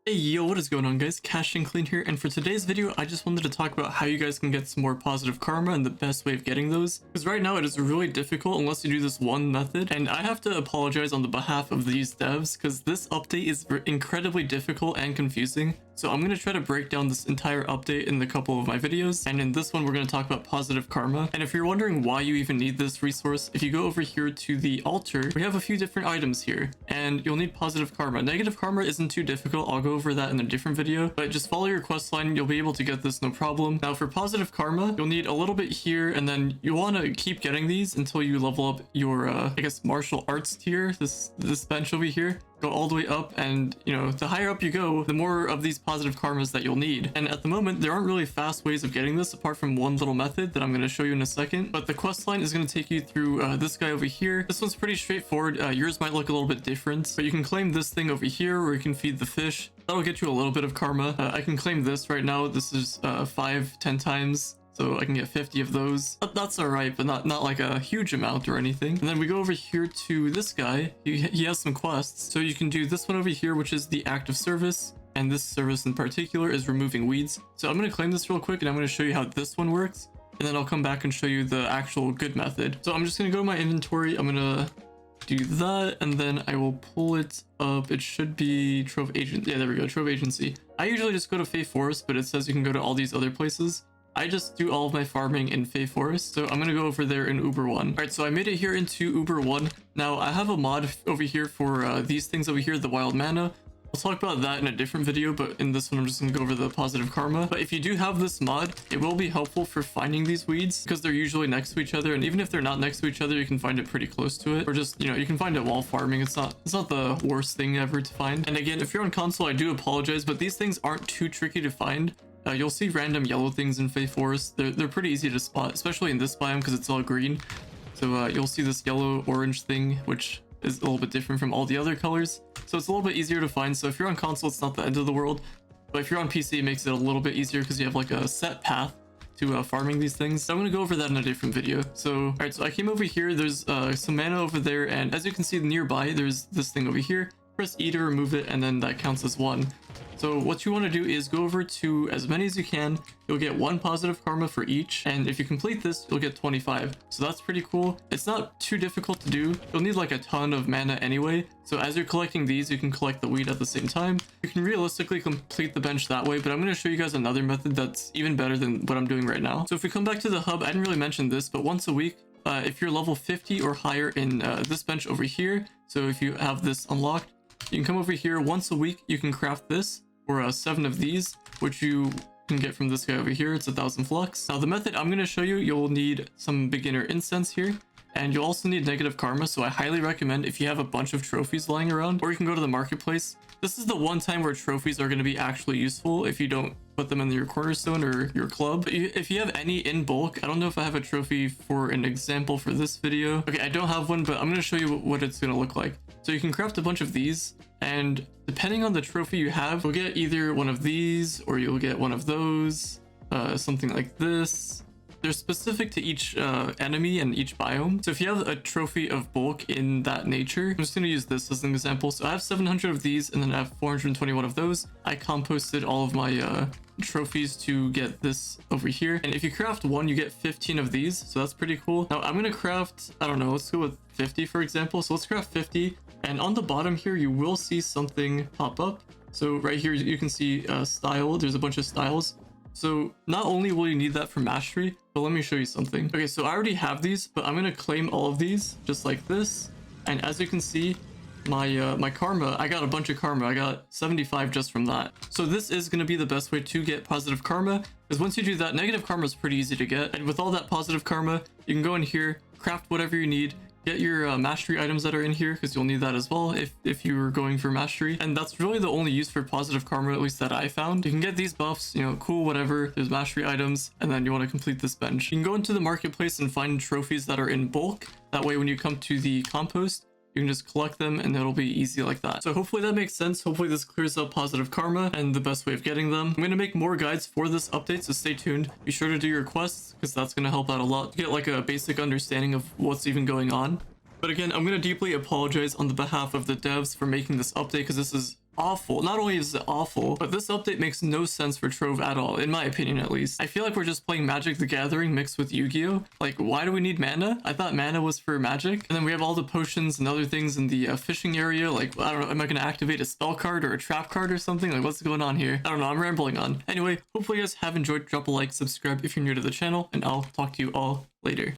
Hey yo, what is going on guys? Cash and Clean here, and for today's video I just wanted to talk about how you guys can get some more positive karma and the best way of getting those. Because right now it is really difficult unless you do this one method, and I have to apologize on the behalf of these devs because this update is incredibly difficult and confusing. So I'm going to try to break down this entire update in a couple of my videos, and in this one we're going to talk about positive karma. And if you're wondering why you even need this resource, if you go over here to the altar, we have a few different items here, and you'll need positive karma. Negative karma isn't too difficult, I'll go over that in a different video, but just follow your quest line, you'll be able to get this no problem. Now for positive karma, you'll need a little bit here, and then you want to keep getting these until you level up your I guess martial arts tier, this bench over here. Go all the way up, and you know, the higher up you go, the more of these positive karmas that you'll need. And at the moment there aren't really fast ways of getting this apart from one little method that I'm going to show you in a second, but the quest line is going to take you through this guy over here. This one's pretty straightforward. Yours might look a little bit different, but you can claim this thing over here, or you can feed the fish. That'll get you a little bit of karma. I can claim this right now. This is 5-10 times, so I can get 50 of those. That's alright, but not like a huge amount or anything. And then we go over here to this guy. He has some quests. So you can do this one over here, which is the active service. And this service in particular is removing weeds. So I'm going to claim this real quick, and I'm going to show you how this one works. And then I'll come back and show you the actual good method. So I'm just going to go to my inventory. I'm going to do that, and then I will pull it up. It should be Trove Agent. Yeah, there we go. Trove Agency. I usually just go to Fey Forest, but it says you can go to all these other places. I just do all of my farming in Fey Forest, so I'm gonna go over there in Uber 1. Alright, so I made it here into Uber 1. Now, I have a mod over here for these things over here, the wild mana. I'll talk about that in a different video, but in this one I'm just gonna go over the positive karma. But if you do have this mod, it will be helpful for finding these weeds because they're usually next to each other, and even if they're not next to each other, you can find it pretty close to it, or just, you know, you can find it while farming. It's not the worst thing ever to find. And again, if you're on console, I do apologize, but these things aren't too tricky to find. You'll see random yellow things in Fey Forest. They're pretty easy to spot, especially in this biome because it's all green. So you'll see this yellow orange thing, which is a little bit different from all the other colors. So it's a little bit easier to find. So if you're on console, it's not the end of the world. But if you're on PC, it makes it a little bit easier because you have like a set path to farming these things. So I'm going to go over that in a different video. So, alright, so I came over here. There's some mana over there. And as you can see nearby, there's this thing over here. Press E to remove it, and then that counts as 1. So what you want to do is go over to as many as you can. You'll get 1 positive karma for each, and if you complete this, you'll get 25. So that's pretty cool. It's not too difficult to do. You'll need like a ton of mana anyway. So as you're collecting these, you can collect the weed at the same time. You can realistically complete the bench that way, but I'm going to show you guys another method that's even better than what I'm doing right now. So if we come back to the hub, I didn't really mention this, but once a week, if you're level 50 or higher in this bench over here, so if you have this unlocked, you can come over here once a week. You can craft this, or 7 of these, which you can get from this guy over here. It's 1,000 flux. Now the method I'm going to show you, you'll need some beginner incense here, and you'll also need negative karma. So I highly recommend, if you have a bunch of trophies lying around, or you can go to the marketplace. This is the one time where trophies are going to be actually useful if you don't put them in your cornerstone or your club. But if you have any in bulk, I don't know if I have a trophy for an example for this video. Okay, I don't have one, but I'm going to show you what it's going to look like. So you can craft a bunch of these, and depending on the trophy you have, you'll get either one of these or you'll get one of those, something like this. They're specific to each enemy and each biome. So if you have a trophy of bulk in that nature, I'm just going to use this as an example. So I have 700 of these, and then I have 421 of those. I composted all of my trophies to get this over here, and if you craft 1, you get 15 of these, so that's pretty cool. Now I'm gonna craft, I don't know, let's go with 50 for example. So let's craft 50, and on the bottom here you will see something pop up. So right here you can see style. There's a bunch of styles. So not only will you need that for mastery, but let me show you something. Okay, so I already have these, but I'm gonna claim all of these just like this, and as you can see, my karma, I got a bunch of karma. I got 75 just from that. So this is going to be the best way to get positive karma, because once you do that, negative karma is pretty easy to get, and with all that positive karma, you can go in here, craft whatever you need, get your mastery items that are in here, because you'll need that as well if you were going for mastery. And that's really the only use for positive karma, at least that I found. You can get these buffs, you know, cool, whatever. There's mastery items, and then you want to complete this bench. You can go into the marketplace and find trophies that are in bulk. That way when you come to the compost, you can just collect them, and it'll be easy like that. So hopefully that makes sense. Hopefully this clears up positive karma and the best way of getting them. I'm going to make more guides for this update, so stay tuned. Be sure to do your quests, because that's going to help out a lot to get like a basic understanding of what's even going on. But again, I'm going to deeply apologize on the behalf of the devs for making this update, because this is awful. Not only is it awful, but this update makes no sense for Trove at all, in my opinion at least. I feel like we're just playing Magic the Gathering mixed with Yu-Gi-Oh! Like, why do we need mana? I thought mana was for Magic. And then we have all the potions and other things in the fishing area. Like, I don't know, am I gonna activate a spell card or a trap card or something? Like, what's going on here? I don't know, I'm rambling on. Anyway, hopefully you guys have enjoyed. Drop a like, subscribe if you're new to the channel, and I'll talk to you all later.